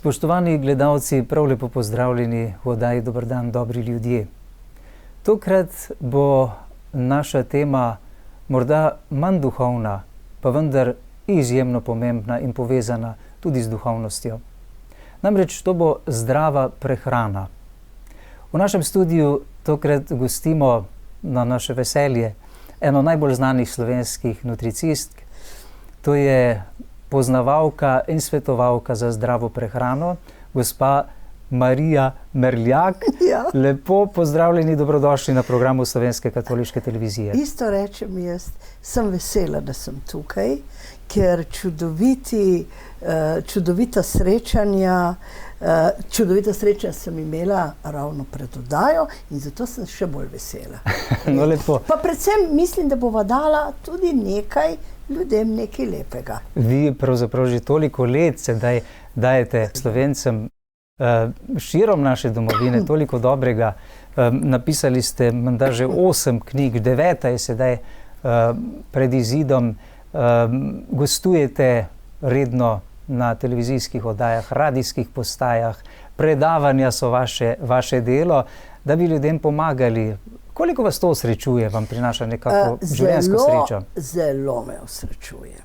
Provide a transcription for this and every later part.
Spoštovani gledalci, prav lepo pozdravljeni v oddaji Dober dan, dobri ljudje. Tokrat bo naša tema morda manj duhovna, pa vendar izjemno pomembna in povezana tudi z duhovnostjo. Namreč to bo zdrava prehrana. V našem studiu tokrat gostimo na naše veselje eno najbolj znanih slovenskih nutricistk. To je poznavalka in svetovalka za zdravo prehrano, gospa Marija Merljak. Ja. Lepo pozdravljeni, dobrodošli na programu Slovenske katoliške televizije. Isto rečem jaz, sem vesela, da sem tukaj, ker čudovita srečanja sem imela ravno pred oddajo in zato sem še bolj vesela. No, lepo. Pa predvsem mislim, da bova dala tudi nekaj ljudem nekaj lepega. Vi pravzaprav že toliko let sedaj dajete Slovencem širom naše domovine toliko dobrega. Napisali ste menda že 8 knjig, 9 je sedaj pred izidom. Gostujete redno na televizijskih oddajah, radijskih postajah, predavanja so vaše delo, da bi ljudem pomagali. Koliko vas to osrečuje, vam prinaša nekako življenjsko srečo? Zelo me osrečuje.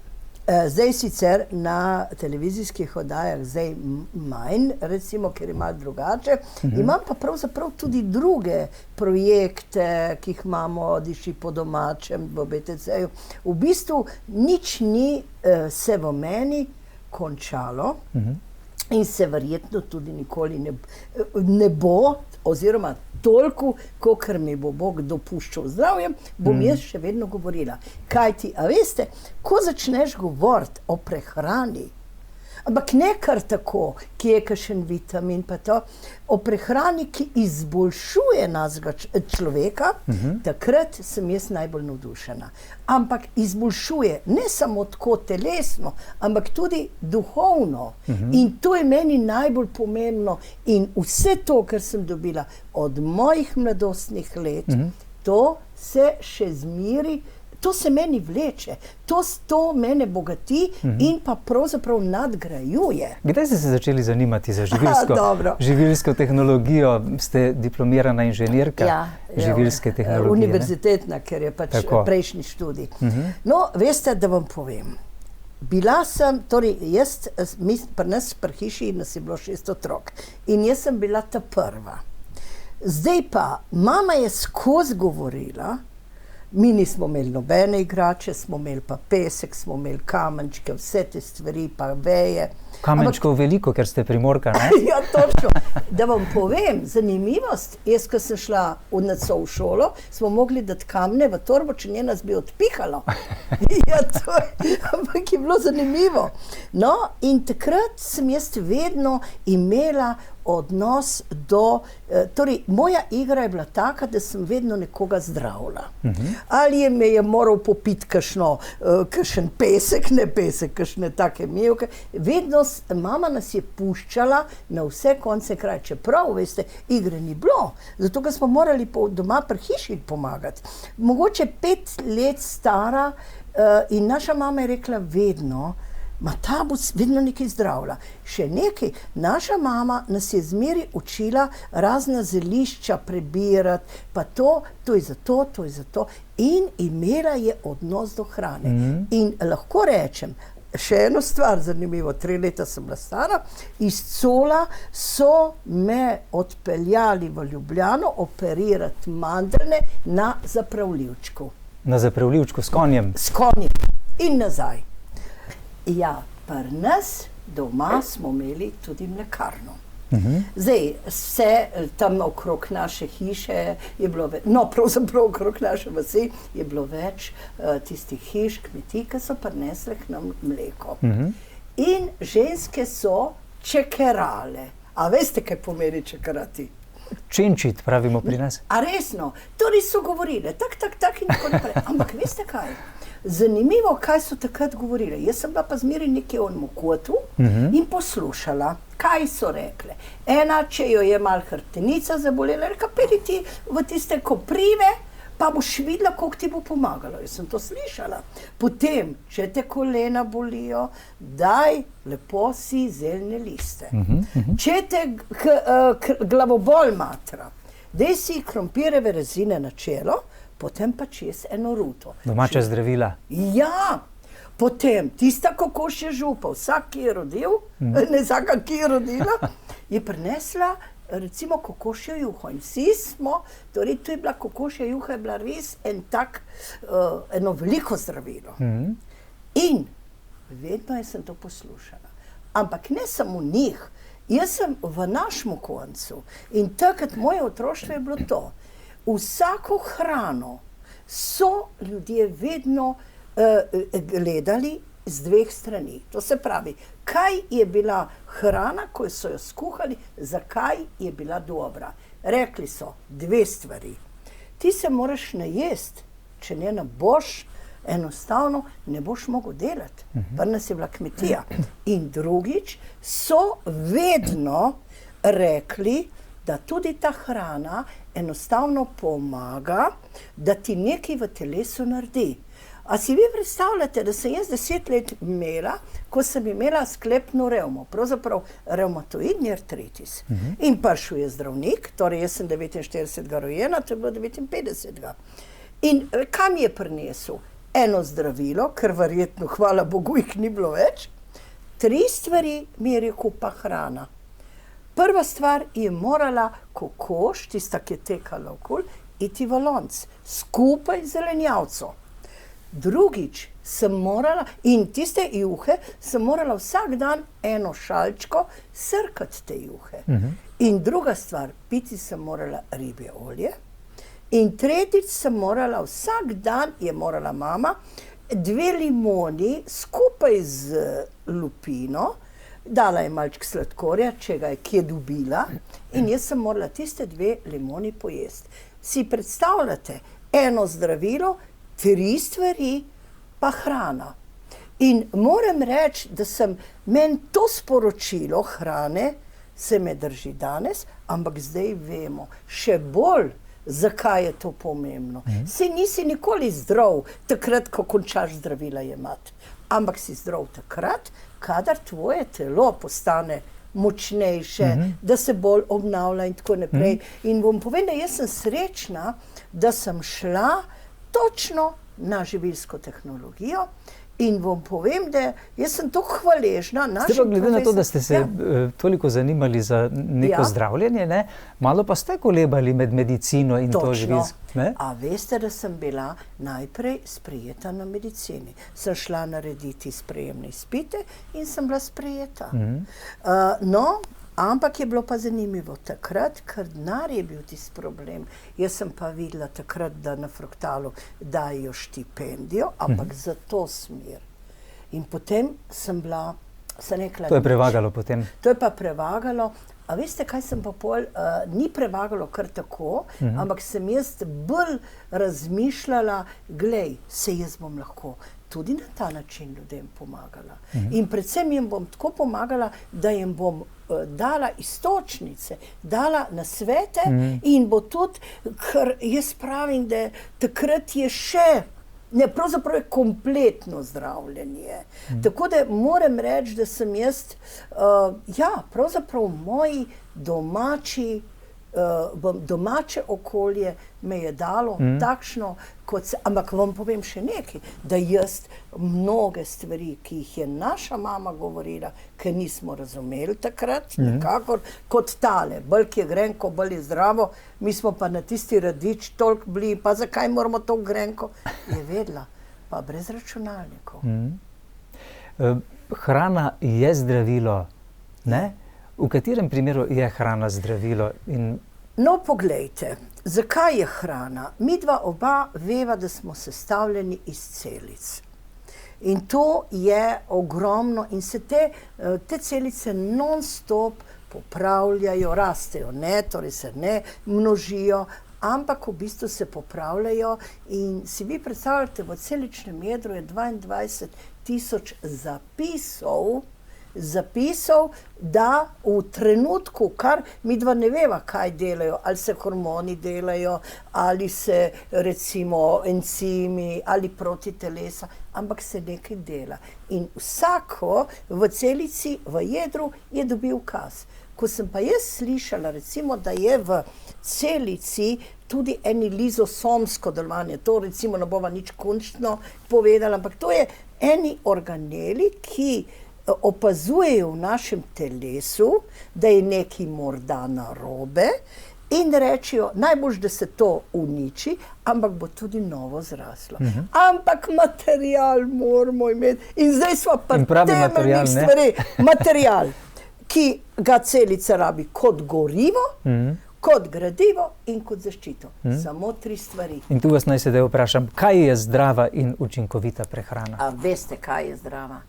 Zdaj sicer na televizijskih oddajah manj, recimo, ker je malo drugače. Imam pa pravzaprav tudi druge projekte, ki jih imamo, diši po domačem, v BTC-ju. V bistvu nič ni se v meni končalo in se verjetno tudi nikoli ne bo, oziroma toliko, kolikor mi bo Bog dopuščal zdravjem, bom jaz še vedno govorila. Kajti, a veste, ko začneš govoriti o prehrani, ampak ne kar tako, ki je kakšen vitamin, pa to, o prehrani, ki izboljšuje našega človeka, takrat sem jaz najbolj navdušena. Ampak izboljšuje ne samo tako telesno, ampak tudi duhovno. In to je meni najbolj pomembno. In vse to, kar sem dobila od mojih mladostnih let, to se še zmeri, to se meni vleče, to mene bogati in pa pravzaprav nadgrajuje. Kdaj ste se začeli zanimati za živilsko tehnologijo? Ste diplomirana inženirka živilske tehnologije. Univerzitetna, ker je pač prejšnji študij. No, veste, da vam povem. Bila sem, torej pri nas pri hiši nas je bilo 6 otrok in jaz sem bila ta prva. Zdaj pa, mama je skozi govorila, mi nismo imeli nobene igrače, smo imeli pa pesek, smo imeli kamenčke, vse te stvari, pa veje. Kamenčkov veliko, ker ste Primorka, ne? Ja, točno. Da vam povem, zanimivost, jaz, ko sem šla v šolo, smo mogli dati kamne v torbo, če nje nas bi odpihalo. Ja, ampak je bilo zanimivo. No, in takrat sem jaz vedno imela odnos do, torej moja igra je bila taka, da sem vedno nekoga zdravila. Ali me je moral popiti kakšen pesek, ne pesek, kakšne take mivke. Vedno mama nas je puščala na vse konce kraja. Čeprav, veste, igre ni bilo. Zato, ker smo morali doma pri hiši pomagati. Mogoče 5 let stara in naša mama je rekla vedno, ta bo vedno nekaj zdravila. Še nekaj, naša mama nas je zmeri učila razna zelišča prebirati, pa to je za to, to je za to. In imela je odnos do hrane. In lahko rečem, še eno stvar zanimivo, 3 leta sem bila stara, iz Cola so me odpeljali v Ljubljano operirati mandrne na zapravljivčku. Na zapravljivčku, s konjem? S konjem in nazaj. Ja, pri nas doma smo imeli tudi mlekarno. Zdaj, vse tam okrog naše hiše je bilo več, no, pravzaprav okrog naše vasi je bilo več tistih hiš, kmetij, ki so prinesle k nam mleko. In ženske so čekerale. A veste, kaj pomeni čekerati? Čenčit, pravimo pri nas. A resno? Torej so govorile, tak in tako naprej. Ampak veste kaj? Zanimivo, kaj so takrat govorili. Jaz sem bila pa zmeraj nekje v enem kotu in poslušala, kaj so rekle. Ena, če jo je malo hrbtenica zabolela, reka, pedi ti v tiste koprive, pa boš videla, koliko ti bo pomagalo. Jaz sem to slišala. Potem, če te kolena bolijo, daj lepo si zeljne liste. Če te glavobol matra, daj si krompirjeve rezine na čelo, potem pa čez eno ruto. Domača zdravila. Ja, potem tista kokošja župa, vsak, ki je rodil, ne vsaka, ki je rodila, je prinesla recimo kokošjo juho in vsi smo, torej to je bila kokošja juha, je bila res eno veliko zdravilo. In vedno sem to poslušala. Ampak ne samo njih, jaz sem v našem koncu in takrat moje otroštvo je bilo to. Vsako hrano so ljudje vedno gledali z dveh strani. To se pravi, kaj je bila hrana, ko so jo skuhali, zakaj je bila dobra. Rekli so dve stvari. Ti se moraš najesti, če ne boš, enostavno ne boš mogel delati. Pri nas je bila kmetija. In drugič, so vedno rekli, da tudi ta hrana enostavno pomaga, da ti nekaj v telesu naredi. A si vi predstavljate, da sem jaz 10 let imela, ko sem imela sklepno revmo, pravzaprav revmatoidni artritis. In prišel je zdravnik, torej jaz sem 49. rojena, to je bilo 59. In kam je prinesel? Eno zdravilo, ker verjetno, hvala Bogu, jih ni bilo več. 3 stvari mi je rekel, pa hrana. Prva stvar je morala kokoš, tista, ki je tekala okoli, iti v lonec, skupaj z zelenjavco. Drugič sem morala, in tiste juhe, sem morala vsak dan eno šalčko srkati te juhe. In druga stvar, piti sem morala ribje olje. In tretjič sem morala vsak dan, je morala mama, 2 limoni skupaj z lupino, dala je malček sladkorja, če ga je kje dobila, in jaz sem morala tiste 2 limoni pojesti. Si predstavljate, eno zdravilo, 3 stvari, pa hrana. In moram reči, da meni to sporočilo hrane se me drži danes, ampak zdaj vemo še bolj, zakaj je to pomembno. Saj nisi nikoli zdrav takrat, ko končaš zdravila jemati, ampak si zdrav takrat, kadar tvoje telo postane močnejše, da se bolj obnavlja in tako naprej. In bom povedala, jaz sem srečna, da sem šla točno na živilsko tehnologijo in vam povem, da jaz sem tako hvaležna našim profesorjem. Glede na to, da ste se toliko zanimali za neko zdravljenje, malo pa ste kolebali med medicino in to živilsko. A veste, da sem bila najprej sprejeta na medicini. Sem šla narediti sprejemne izpite in sem bila sprejeta. Ampak je bilo pa zanimivo takrat, ker denar je bil tisti problem. Jaz sem pa videla takrat, da na Fruktalu dajo štipendijo, ampak za to smer. In potem sem rekla... To je prevagalo potem? To je pa prevagalo. A veste, kaj sem pa pol? Ni prevagalo kar tako, ampak sem jaz bolj razmišljala, glej, se jaz bom lahko tudi na ta način ljudem pomagala. In predvsem jim bom tako pomagala, da jim bom dala iztočnice, dala nasvete in bo tudi, ker jaz pravim, da takrat je še, pravzaprav je kompletno zdravljenje. Tako da moram reči, da sem jaz, pravzaprav moji domače okolje me je dalo takšno, ampak vam povem še nekaj, da jaz mnoge stvari, ki jih je naša mama govorila, ker nismo razumeli takrat, nekakor kot tale, bolj ki je grenko, bolj je zdravo, mi smo pa na tisti radič toliko bili, pa zakaj moramo to grenko, je vedela, pa brez računalnikov. Hrana je zdravilo, ne? V katerem primeru je hrana zdravilo? No, poglejte, zakaj je hrana? Midva oba veva, da smo sestavljeni iz celic. In to je ogromno in se te celice non-stop popravljajo, rastejo, torej se ne množijo, ampak v bistvu se popravljajo in si vi predstavljate, v celičnem jedru je 22 000 zapisov, zapisal, da v trenutku, kar midva ne veva, kaj delajo, ali se hormoni delajo, ali se recimo encimi, ali protitelesa, ampak se nekaj dela. In vsako v celici, v jedru je dobil ukaz. Ko sem pa jaz slišala, recimo, da je v celici tudi eni lizosomsko delovanje, to recimo ne bova nič končno povedala, ampak to je eni organeli, ki opazujejo v našem telesu, da je nekaj morda narobe in rečejo, najbolj, da se to uniči, ampak bo tudi novo zraslo. Ampak material moramo imeti. In zdaj smo pa temeljnih stvari. Material, ki ga celica rabi kot gorivo, kot gradivo in kot zaščito. Samo 3 stvari. In tu vas naj sedaj vprašam, kaj je zdrava in učinkovita prehrana? A veste, kaj je zdrava?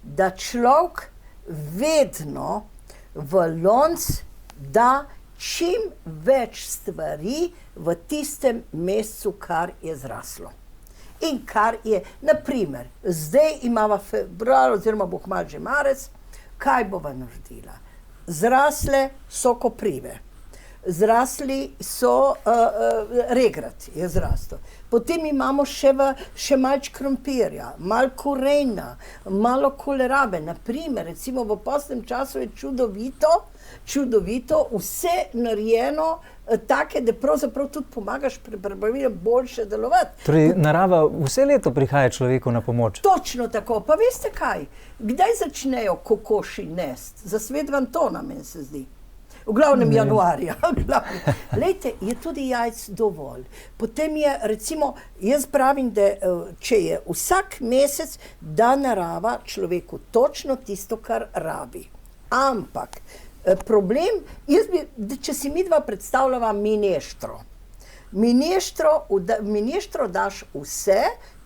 Da človek vedno v lonec da čim več stvari v tistem mesecu, kar je zraslo. In kar je, naprimer, zdaj imamo februar oziroma bo kmalu že marec, kaj bova naredila? Zrasle so koprive, zrasli so regrat, je zrastel. Potem imamo še malč krompirja, malo korena, malo kolerabe. Naprimer, recimo v postnem času je čudovito vse narejeno take, da pravzaprav tudi pomagaš pri prebavilu boljše delovati. Torej, narava vse leto prihaja človeku na pomoč. Točno tako. Pa veste kaj? Kdaj začnejo kokoši nest? Za Svetega Antona, meni se zdi. V glavnem januarja. Lejte, je tudi jajc dovolj. Potem je, recimo, jaz pravim, da če je vsak mesec, da narava človeku točno tisto, kar rabi. Ampak problem, če si midva predstavljava mineštro. Mineštro daš vse,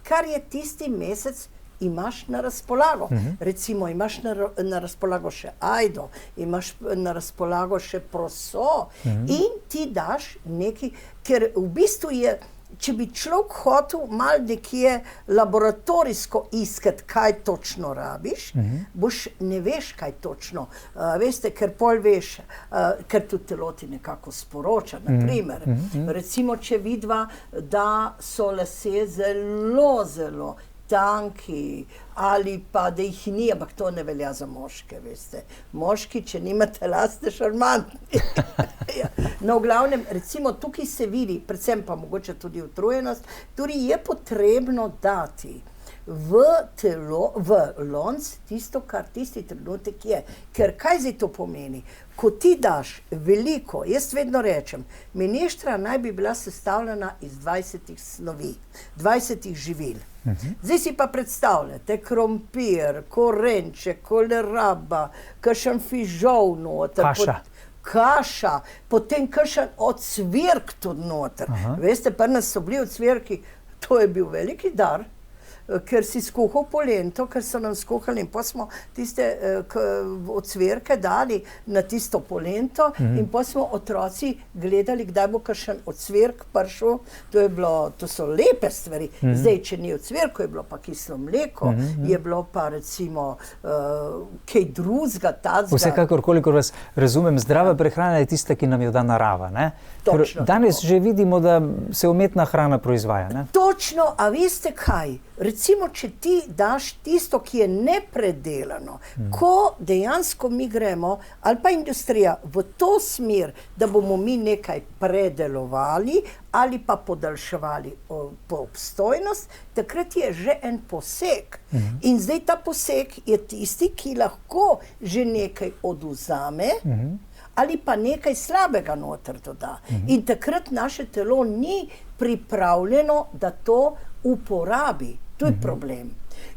kar je tisti mesec imaš na razpolago. Recimo, imaš na razpolago še ajdo, imaš na razpolago še proso in ti daš nekaj, ker v bistvu je, če bi človek hotel malo nekje laboratorijsko iskati, kaj točno rabiš, ne veš, kaj točno. Veste, ker pol veš, ker tudi telo ti nekako sporoča. Naprimer, recimo, če vidva, da so lasje zelo tanki, ali pa da jih ni, ampak to ne velja za moške, veste. Moški, če nimate las, ste šarmantni. No, v glavnem, recimo, tukaj se vidi, predvsem pa mogoče tudi utrujenost, tudi je potrebno dati v telo, v lonec, tisto, kar tisti trenutek je. Ker kaj zdaj to pomeni? Ko ti daš veliko, jaz vedno rečem, mineštra naj bi bila sestavljena iz 20 snovi, 20 živil. Zdaj si pa predstavljate krompir, korenče, koleraba, kakšen fižol noter. Kaša, potem kakšen ocvirk tudi noter. Veste, pri nas so bili ocvirki, to je bil veliki dar, ker si skuhal polento, ker so nam skuhali in pa smo tiste ocvirke dali na tisto polento in pa smo otroci gledali, kdaj bo kakšen ocvirk prišel. To so lepe stvari. Zdaj, če ni ocvirko, je bilo pa kislo mleko, je bilo pa recimo kaj drugega, tacga. Vsekakor, kolikor vas razumem, zdrava prehrana je tista, ki nam jo da narava, ne? Točno. Danes že vidimo, da se umetna hrana proizvaja, ne? Točno, a veste kaj? Recimo, če ti daš tisto, ki je nepredelano, ko dejansko mi gremo, ali pa industrija, v to smer, da bomo mi nekaj predelovali ali pa podaljševali po obstojnost, takrat je že en poseg. In zdaj ta poseg je tisti, ki lahko že nekaj odvzame, ali pa nekaj slabega noter doda. In takrat naše telo ni pripravljeno, da to uporabi. To je problem.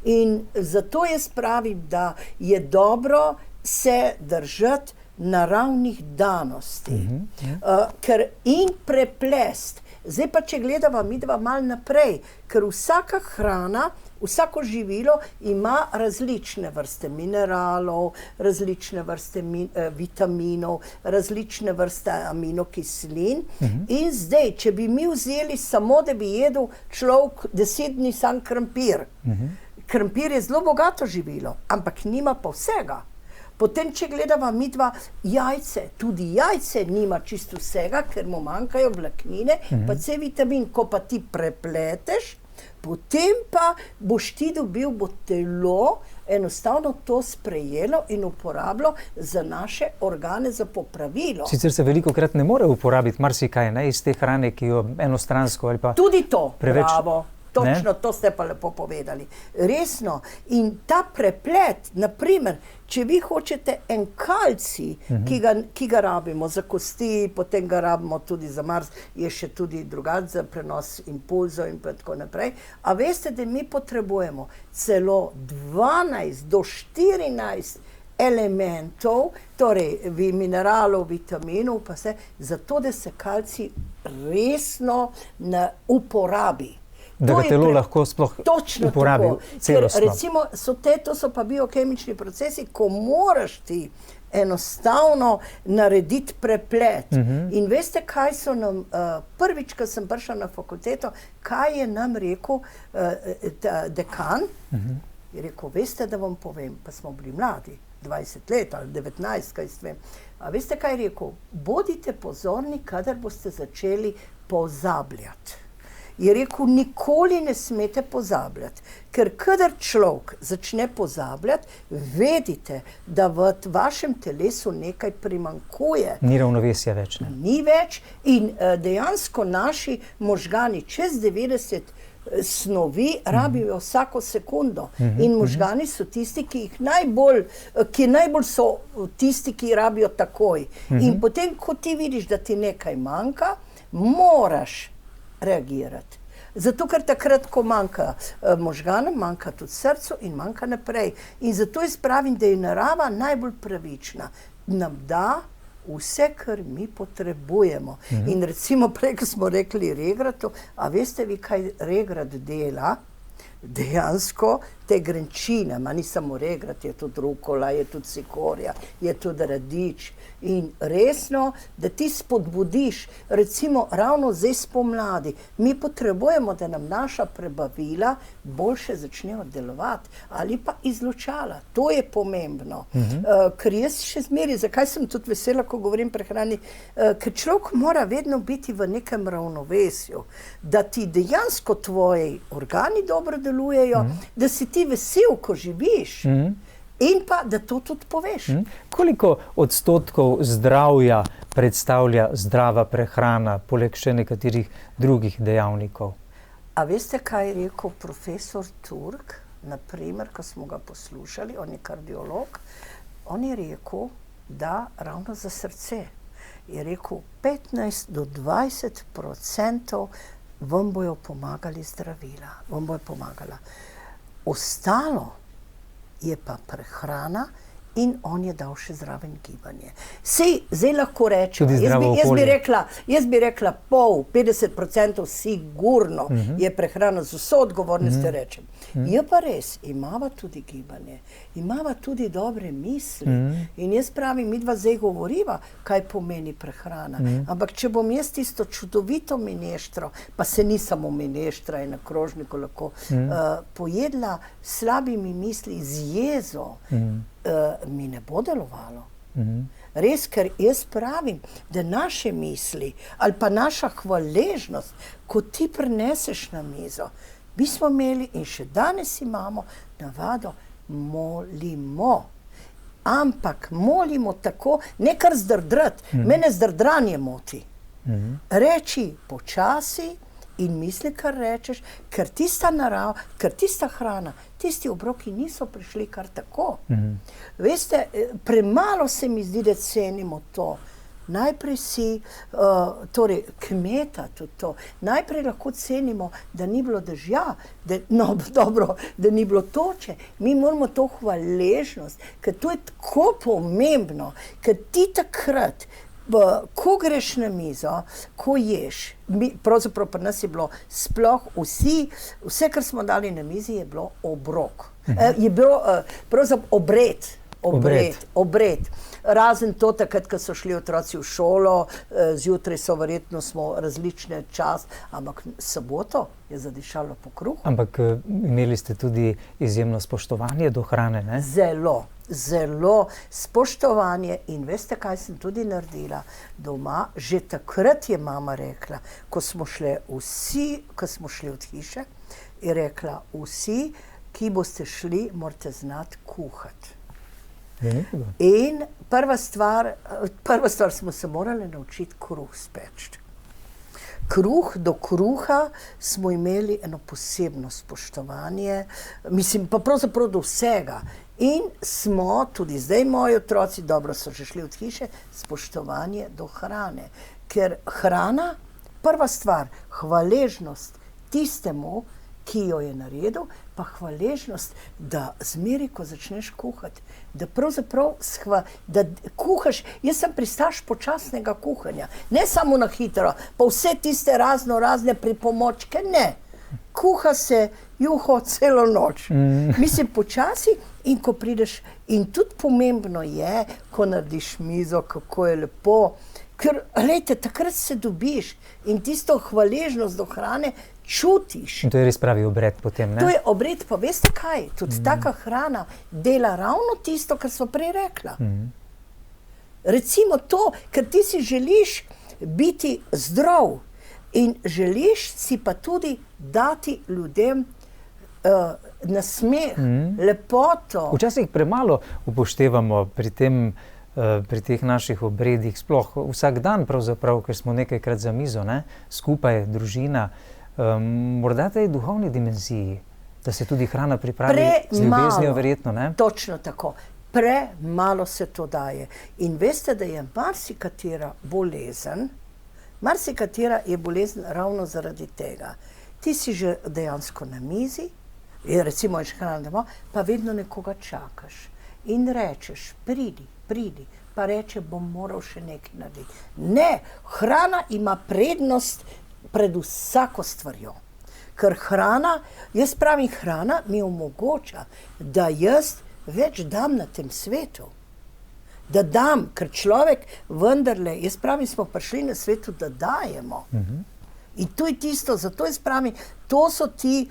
In zato jaz pravim, da je dobro se držati naravnih danosti. Ker in preplest. Zdaj pa, če gledava midva malo naprej, ker vsaka hrana, vsako živilo ima različne vrste mineralov, različne vrste vitaminov, različne vrste aminokislin. In zdaj, če bi mi vzeli samo, da bi jedel človek 10 dni sam krompir. Krompir je zelo bogato živilo, ampak nima pa vsega. Potem, če gledava midva jajce, tudi jajce nima čisto vsega, ker mu manjkajo vlaknine, pa C-vitamin, ko pa ti prepleteš, potem pa boš ti dobil, bo telo enostavno to sprejelo in uporabilo za naše organe za popravilo. Sicer se velikokrat ne more uporabiti marsikaj, ne, iz te hrane, ki jo enostransko ali pa tudi to, preveč, bravo. Točno, to ste pa lepo povedali. Resno. In ta preplet, naprimer, če vi hočete en kalcij, ki ga rabimo za kosti, potem ga rabimo tudi za Mars, je še tudi drugače za prenos impulzov in tako naprej. A veste, da mi potrebujemo celo 12 do 14 elementov, torej mineralov, vitaminov, pa vse, zato da se kalcij resno uporabi. Da ga telo lahko sploh uporabi celostno. Ker recimo to so pa biokemični procesi, ko moraš ti enostavno narediti preplet. In veste, kaj so nam, prvič, ko sem prišla na fakulteto, kaj je nam rekel dekan? Je rekel, veste, da vam povem, pa smo bili mladi, 20 let ali 19, kaj vem. A veste, kaj je rekel? Bodite pozorni, kadar boste začeli pozabljati. Je rekel, nikoli ne smete pozabljati, ker kadar človek začne pozabljati, vedite, da v vašem telesu nekaj primanjkuje. Ni ravnovesja več, ne? Ni več in dejansko naši možgani čez 90 snovi rabijo vsako sekundo. In možgani so tisti, ki najbolj so tisti, ki rabijo takoj. In potem, ko ti vidiš, da ti nekaj manjka, moraš reagirati. Zato, ker takrat, ko manjka možganom, manjka tudi srcu in manjka naprej. In zato jaz pravim, da je narava najbolj pravična. Nam da vse, kar mi potrebujemo. In recimo prej, ko smo rekli regratu, a veste vi, kaj regrat dela? Dejansko te grenčine, ma ni samo regrat, je tudi rukola, je tudi cikorija, je tudi radič. In resno, da ti spodbudiš, recimo ravno zdaj spomladi, mi potrebujemo, da nam naša prebavila boljše začnejo delovati ali pa izločala. To je pomembno. Ker jaz še zmeri, zakaj sem tudi vesela, ko govorim prehrani, ker človek mora vedno biti v nekem ravnovesju, da ti dejansko tvoji organi dobro delujejo, da si ti vesel, ko živiš. In pa, da to tudi poveš. Koliko odstotkov zdravja predstavlja zdrava prehrana, poleg še nekaterih drugih dejavnikov? A veste, kaj je rekel profesor Turk, naprimer, ko smo ga poslušali, on je kardiolog, on je rekel, da ravno za srce, je rekel, 15 do 20% vam bojo pomagali zdravila, vam bojo pomagala. Ostalo je pa prehrana in on je dal še zraven gibanje. Sej, zdaj lahko rečem, jaz bi rekla 50% sigurno je prehrana, z vso odgovornostjo rečem. Je pa res, imava tudi gibanje, imava tudi dobre misli. In jaz pravim, midva zdaj govoriva, kaj pomeni prehrana. Ampak če bom jaz tisto čudovito mineštro, pa se ni samo mineštra in na krožniku lahko, pojedla slabimi misli z jezo, mi ne bo delovalo. Res, ker jaz pravim, da naše misli ali pa naša hvaležnost, ko ti prineseš na mizo, mi smo imeli in še danes imamo navado, molimo. Ampak molimo tako, ne kar zdrdrat, mene zdrdranje moti. Reči počasi in misli, kar rečeš, ker tista narava, ker tista hrana, tisti obroki niso prišli kar tako. Veste, premalo se mi zdi, da cenimo to. Najprej si, torej kmeta tudi to, najprej lahko cenimo, da ni bilo dežja, da ni bilo toče. Mi moramo to hvaležnost, ker to je tako pomembno, ker ti takrat, ko greš na mizo, ko ješ, pravzaprav pri nas je bilo sploh vse, kar smo dali na mizi, je bilo obrok. Je bilo pravzaprav obred. Razen to, takrat, ko so šli otroci v šolo, zjutraj so verjetno smo različne čas, ampak soboto je zadišalo po kruhu. Ampak imeli ste tudi izjemno spoštovanje do hrane, ne? Zelo, zelo spoštovanje in veste, kaj sem tudi naredila doma. Že takrat je mama rekla, ko smo šli od hiše, je rekla, vsi, ki boste šli, morate znati kuhati. In prva stvar smo se morali naučiti kruh speči. Do kruha smo imeli eno posebno spoštovanje, mislim, pa pravzaprav do vsega. In smo, tudi zdaj moji otroci, dobro so že šli od hiše, spoštovanje do hrane. Ker hrana, prva stvar, hvaležnost tistemu, ki jo je naredil, pa hvaležnost, da zmeri, ko začneš kuhati, da pravzaprav da kuhaš. Jaz sem pristaš počasnega kuhanja, ne samo na hitro, pa vse tiste razne pripomočke, ne. Kuha se juho celo noč. Mislim, počasi in ko prideš, in tudi pomembno je, ko narediš mizo, kako je lepo, ker, glejte, takrat se dobiš in tisto hvaležnost do hrane čutiš. In to je res pravi obred potem, ne? To je obred, pa veste kaj? Tudi taka hrana dela ravno tisto, kar smo prej rekla. Recimo to, ker ti si želiš biti zdrav in želiš si pa tudi dati ljudem nasmeh, lepoto. Včasih premalo upoštevamo pri teh naših obredih, sploh vsak dan pravzaprav, ker smo nekajkrat za mizo, ne? Skupaj, družina. Morda tej duhovni dimenziji, da se tudi hrana pripravi z ljubeznijo, verjetno, ne? Točno tako. Premalo se to daje. In veste, da je marsikatera je bolezen ravno zaradi tega. Ti si že dejansko na mizi, recimo ješ hrana doma, pa vedno nekoga čakaš. In rečeš, pridi, pa reče, bom moral še nekaj narediti. Ne, hrana ima prednost pred vsako stvarjo. Ker hrana mi omogoča, da jaz več dam na tem svetu. Da dam, ker človek vendarle, smo prišli na svetu, da dajemo. In to je tisto, zato to so ti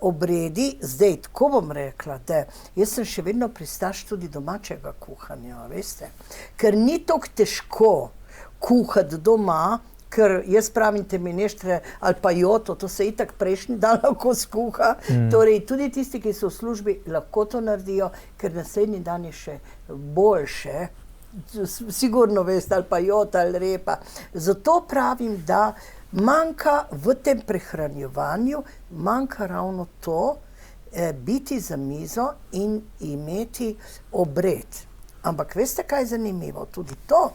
obredi, zdaj, tako bom rekla, da jaz sem še vedno pristaš tudi domačega kuhanja, veste. Ker ni toliko težko kuhati doma, ker te mineštre ali pa joto, to se itak prejšnji dan lahko skuha. Torej, tudi tisti, ki so v službi, lahko to naredijo, ker naslednji dan je še boljše. Sigurno veste, ali pa jota ali repa. Zato pravim, da manjka v tem prehranjevanju, manjka ravno to, biti za mizo in imeti obred. Ampak veste, kaj je zanimivo? Tudi to.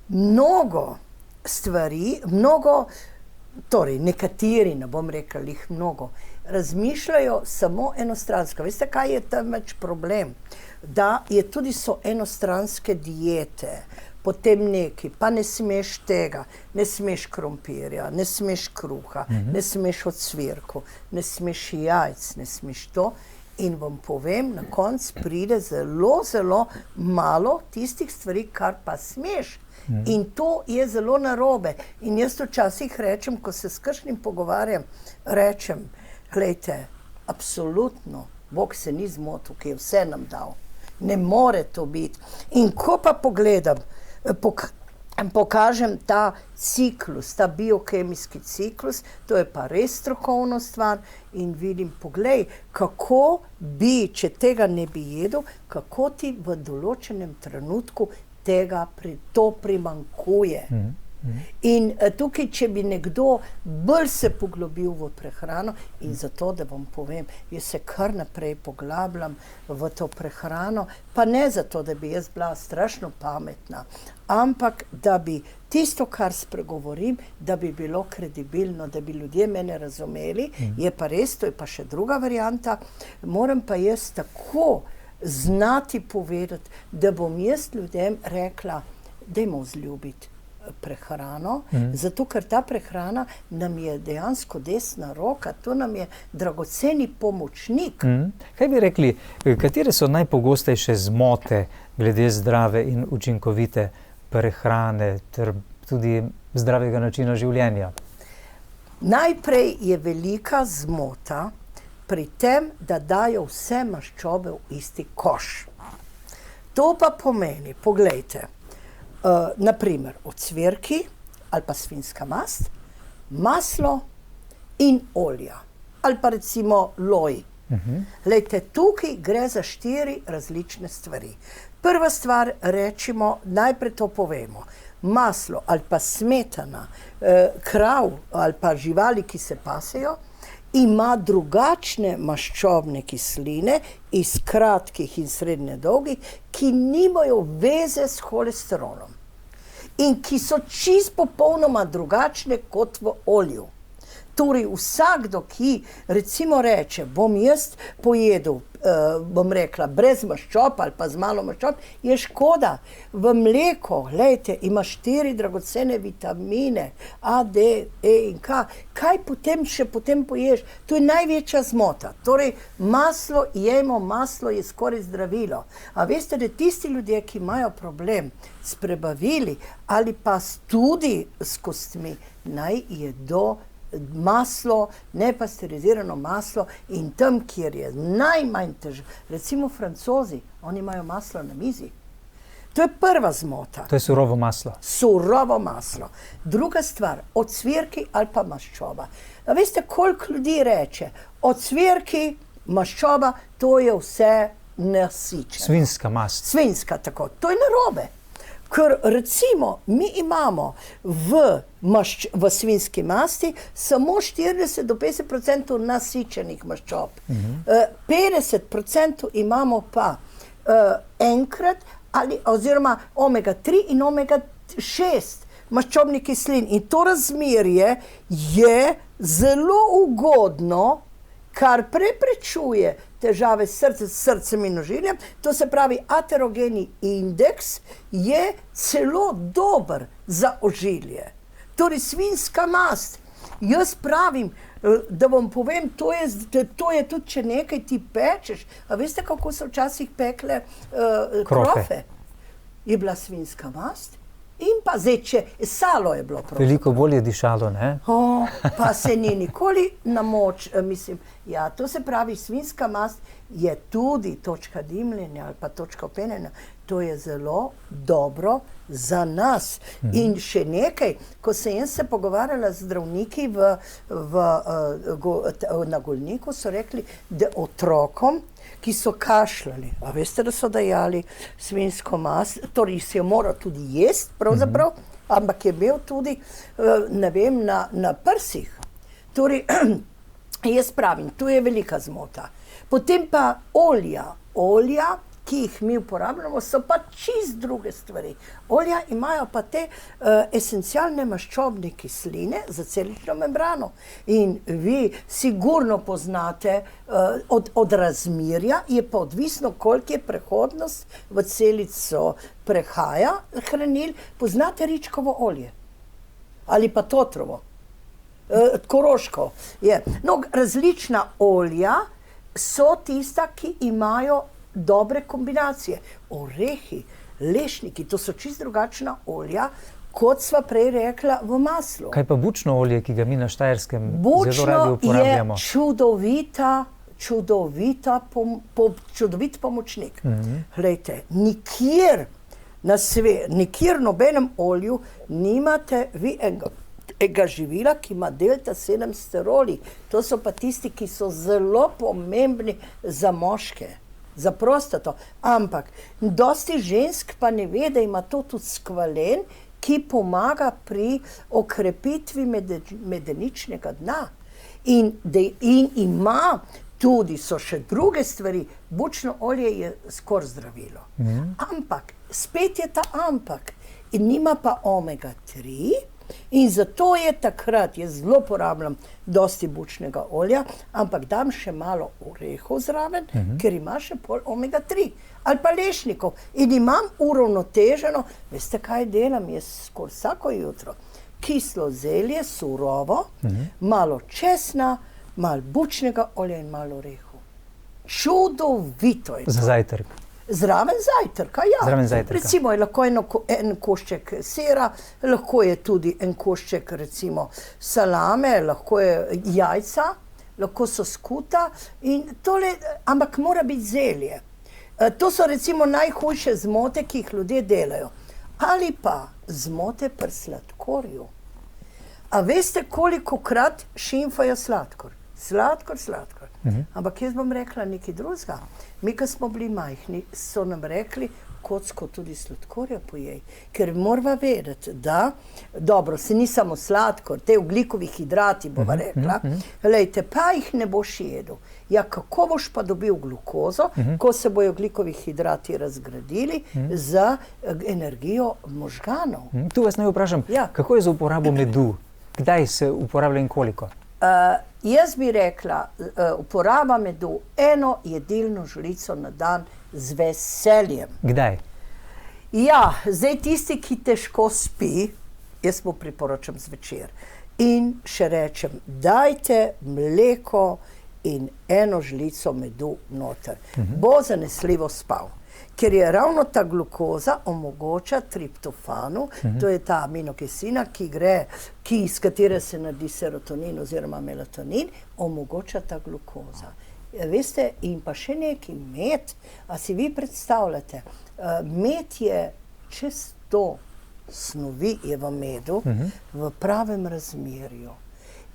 Mnogo stvari, torej nekateri, ne bom rekla jih mnogo, razmišljajo samo enostransko. Veste, kaj je tam več problem? Da so enostranske diete, potem neki, pa ne smeš tega, ne smeš krompirja, ne smeš kruha, ne smeš ocvirkov, ne smeš jajc, ne smeš to. In vam povem, na koncu pride zelo, zelo malo tistih stvari, kar pa smeš. In to je zelo narobe. In jaz včasih rečem, ko se s kakšnim pogovarjam, rečem, glejte, absolutno, Bog se ni zmotil, ki je vse nam dal. Ne more to biti. In ko pa pogledam, pokažem ta ciklus, ta biokemijski ciklus, to je pa res strokovna stvar in vidim, poglej, kako bi, če tega ne bi jedel, kako ti v določenem trenutku to primanjkuje. In tukaj, če bi nekdo bolj se poglobil v prehrano, in zato, da vam povem, jaz se kar naprej poglabljam v to prehrano, pa ne zato, da bi jaz bila strašno pametna, ampak da bi tisto, kar spregovorim, da bi bilo kredibilno, da bi ljudje mene razumeli. Je pa res, to je pa še druga varianta, moram pa jaz tako znati povedati, da bom jaz ljudem rekla, dajmo vzljubiti prehrano, zato ker ta prehrana nam je dejansko desna roka, to nam je dragoceni pomočnik. Kaj bi rekli, katere so najpogostejše zmote glede zdrave in učinkovite prehrane ter tudi zdravega načina življenja? Najprej je velika zmota pri tem, da dajo vse maščobe v isti koš. To pa pomeni, poglejte, naprimer ocvirki ali pa svinjska mast, maslo in olja ali pa recimo loj. Glejte, tukaj gre za 4 različne stvari. Prva stvar, rečimo, najprej to povemo. Maslo ali pa smetana, krav ali pa živali, ki se pasejo, ima drugačne maščobne kisline iz kratkih in srednje dolgih, ki nimajo veze s holesterolom in ki so čisto popolnoma drugačne kot v olju. Torej, vsakdo, ki recimo reče, bom jaz pojedel, bom rekla, brez maščob ali pa z malo maščob, je škoda. V mleko, glejte, ima 4 dragocene vitamine, A, D, E in K. Kaj potem še potem poješ? To je največja zmota. Torej, maslo jemo, maslo je skoraj zdravilo. A veste, da tisti ljudje, ki imajo problem s prebavili ali pa tudi s kostmi, naj jedo maslo, nepasterizirano maslo in tam, kjer je najmanj težav, recimo Francozi, oni imajo maslo na mizi. To je prva zmota. To je surovo maslo. Surovo maslo. Druga stvar, ocvirki ali pa maščoba. A veste, koliko ljudi reče, ocvirki, maščoba, to je vse nasičeno. Svinjska mast. Svinjska, tako. To je narobe. Ker recimo mi imamo v svinjski masti samo 40 do 50% nasičenih maščob. 50% imamo pa enkrat oziroma omega 3 in omega 6 maščobnih kislin. In to razmerje je zelo ugodno, kar preprečuje težave s srcem in ožiljem, to se pravi aterogeni indeks je celo dober za ožilje. Torej svinjska mast, jaz pravim, da vam povem, to je tudi, če nekaj ti pečeš, a veste, kako so včasih pekle krofe? Je bila svinjska mast in pa zdaj, če salo je bilo prav. Veliko bolje dišalo, ne? Pa se ni nikoli namoč, mislim, ja, to se pravi, svinjska mast je tudi točka dimljenja ali pa točka penjenja. To je zelo dobro za nas. In še nekaj, ko sem jaz se pogovarjala z zdravniki na Golniku, so rekli, da otrokom, ki so kašljali, a veste, da so dajali svinjsko mast, torej si jo moral tudi jesti, pravzaprav, ampak je bil tudi, ne vem, na prsih. Torej, jaz pravim, to je velika zmota. Potem pa olja, ki jih mi uporabljamo, so pa čist druge stvari. Olja imajo pa te esencialne maščobne kisline za celično membrano. In vi sigurno poznate od razmerja, je pa odvisno, koliko je prehodnost v celico prehaja hranil. Poznate ričkovo olje? Ali pa totrovo? Koroško je. No, različna olja so tista, ki imajo dobre kombinacije. Orehi, lešniki, to so čisto drugačna olja, kot sva prej rekla v maslu. Kaj pa bučno olje, ki ga mi na Štajerskem zelo radi uporabljamo? Bučno je čudovit pomočnik. Glejte, nikjer nobenem olju nimate vi enega živila, ki ima delta 7 steroli. To so pa tisti, ki so zelo pomembni za moške, za prostato. Ampak dosti žensk pa ne ve, da ima to tudi skvalen, ki pomaga pri okrepitvi medeničnega dna. In ima tudi, so še druge stvari, bučno olje je skoraj zdravilo. Ampak, spet je ta ampak, in nima pa omega 3, in zato je takrat, jaz zelo porabljam dosti bučnega olja, ampak dam še malo orehov zraven, ker ima še pol omega 3, ali pa lešnikov. In imam uravnoteženo, veste kaj delam jaz skoraj vsako jutro? Kislo zelje, surovo, malo česna, malo bučnega olja in malo orehov. Čudovito je to. Za zajtrk. Zraven zajtrka, ja. Zraven zajtrka. Recimo je lahko en košček sira, lahko je tudi en košček recimo salame, lahko je jajca, lahko so skuta in tole, ampak mora biti zelje. To so recimo najhujše zmote, ki jih ljudje delajo. Ali pa zmote pri sladkorju. A veste, kolikokrat šimfajo sladkor? Sladkor. Ampak jaz bom rekla nekaj drugega. Mi, ko smo bili majhni, so nam rekli, kocko tudi sladkorja pojej. Ker moramo vedeti, da, dobro, se ni samo sladkor, te ogljikovi hidrati, bova rekla, lejte, pa jih ne boš jedel. Ja, kako boš pa dobil glukozo, ko se bojo ogljikovi hidrati razgradili za energijo možganov? Tu vas naj vprašam, kako je z uporabo medu? Kdaj se uporablja in koliko? Jaz bi rekla, uporaba medu 1 jedilno žlico na dan z veseljem. Kdaj? Ja, zdaj tisti, ki težko spi, jaz mu priporočam zvečer. In še rečem, dajte mleko in 1 žlico medu noter. Bo zanesljivo spal. Ker je ravno ta glukoza omogoča triptofanu, to je ta aminokislina, iz katere se naredi serotonin oziroma melatonin, omogoča ta glukoza. Veste, in pa še neki med, a si vi predstavljate, med je čez 100 snovi je v medu v pravem razmerju.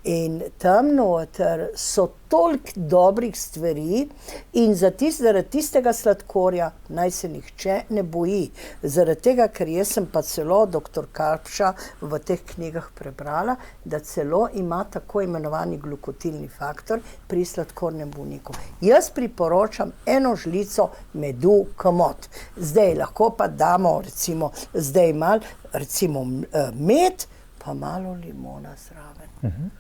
In tam noter so toliko dobrih stvari in zaradi tistega sladkorja naj se nihče ne boji. Zaradi tega, ker jaz sem pa celo dr. Karpša v teh knjigah prebrala, da celo ima tako imenovani glukotilni faktor pri sladkornem bolniku. Jaz priporočam 1 žlico medu komot. Zdaj lahko pa damo recimo med, pa malo limona zraven.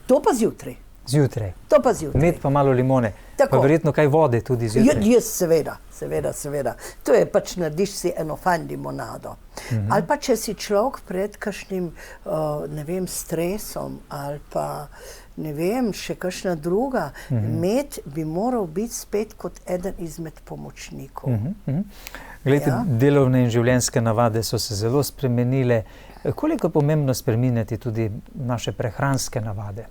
To pa zjutraj. Zjutraj. To pa zjutraj. Med pa malo limone. Pa verjetno kaj vode tudi zjutraj. Jaz seveda. To je pač narediš si eno fajn limonado. Ali pa če si človek pred kakšnim, stresom ali pa, še kakšna druga, med bi moral biti spet kot eden izmed pomočnikov. Glejte, delovne in življenjske navade so se zelo spremenile. Koliko je pomembno spreminjati tudi naše prehranske navade?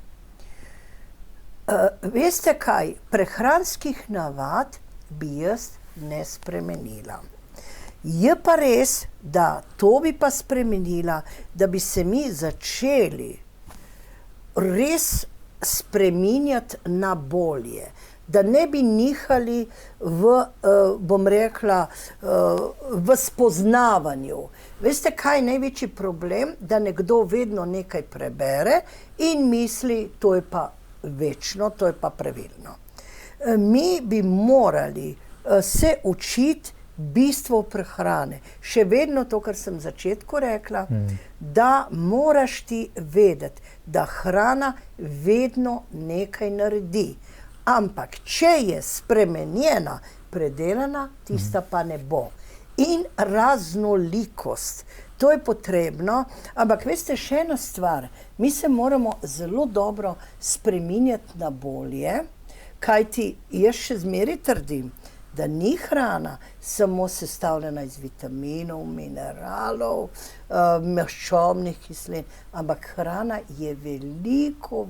Veste kaj, prehranskih navad bi jaz ne spremenila. Je pa res, da to bi pa spremenila, da bi se mi začeli res spreminjati na bolje. Da ne bi nihali v spoznavanju. Veste, kaj je največji problem? Da nekdo vedno nekaj prebere in misli, to je pa večno, to je pa pravilno. Mi bi morali se učiti bistvo prehrane. Še vedno to, kar sem v začetku rekla, da moraš ti vedeti, da hrana vedno nekaj naredi. Ampak, če je spremenjena, predelana, tista pa ne bo. In raznolikost. To je potrebno, ampak veste, še ena stvar. Mi se moramo zelo dobro spreminjati na bolje, kajti jaz še zmeraj trdim, da ni hrana samo sestavljena iz vitaminov, mineralov, maščobnih kislin, ampak hrana je veliko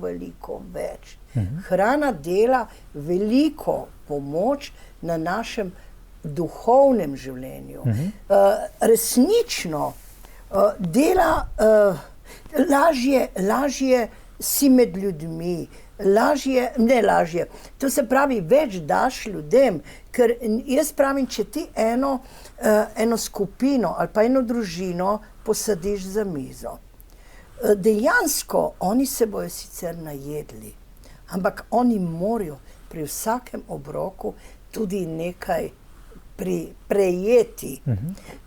več. Hrana dela veliko pomoč na našem duhovnem življenju. Resnično dela lažje si med ljudmi, to se pravi, več daš ljudem, ker jaz pravim, če ti eno skupino ali pa eno družino posadiš za mizo, dejansko oni se bojo sicer najedli, ampak oni morajo pri vsakem obroku tudi nekaj prejeti.